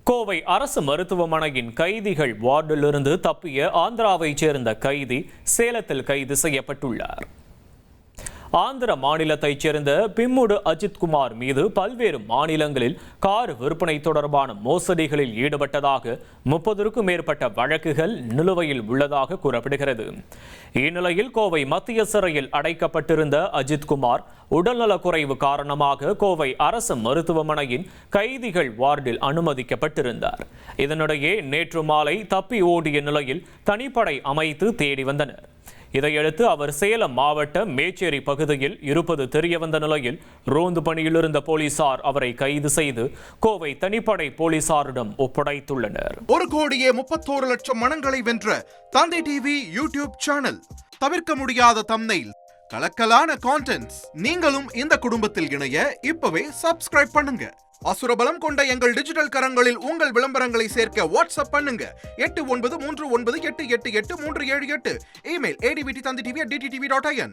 கோவை அரசு மருத்துவமனையின் கைதிகள் வார்டிலிருந்து தப்பிய ஆந்திராவைச் சேர்ந்த கைதி சேலத்தில் கைது செய்யப்பட்டுள்ளார். ஆந்திர மாநிலத்தைச் சேர்ந்த பிம்முடு அஜித்குமார் மீது பல்வேறு மாநிலங்களில் கார் விற்பனை தொடர்பான மோசடிகளில் ஈடுபட்டதாக 30க்கும் மேற்பட்ட வழக்குகள் நிலுவையில் உள்ளதாக கூறப்படுகிறது. இந்நிலையில் கோவை மத்திய சிறையில் அடைக்கப்பட்டிருந்த அஜித்குமார் உடல்நலக்குறைவு காரணமாக கோவை அரசு மருத்துவமனையின் கைதிகள் வார்டில் அனுமதிக்கப்பட்டிருந்தார். இதனிடையே நேற்று மாலை தப்பி ஓடிய நிலையில் தனிப்படை அமைத்து தேடி வந்தனர். இதையடுத்து அவர் சேலம் மாவட்ட மேச்சேரி பகுதியில் இருப்பது தெரியவந்த நிலையில் ரோந்து பணியில் இருந்த போலீசார் அவரை கைது செய்து கோவை தனிப்படை போலீசாரிடம் ஒப்படைத்துள்ளனர். 1,31,00,000 மனங்களை வென்ற தந்தை டிவி யூடியூப் சேனல். தவிர்க்க முடியாத தம்ப்நெயில், கலக்கலான கான்டென்ட்ஸ். நீங்களும் இந்த குடும்பத்தில் இணைய இப்பவே சப்ஸ்கிரைப் பண்ணுங்க. அசுரபலம் கொண்ட எங்கள் டிஜிட்டல் கரங்களில் உங்கள் விளம்பரங்களை சேர்க்க வாட்ஸ்அப் பண்ணுங்க. 8939888838. Email advttv@dttv.in.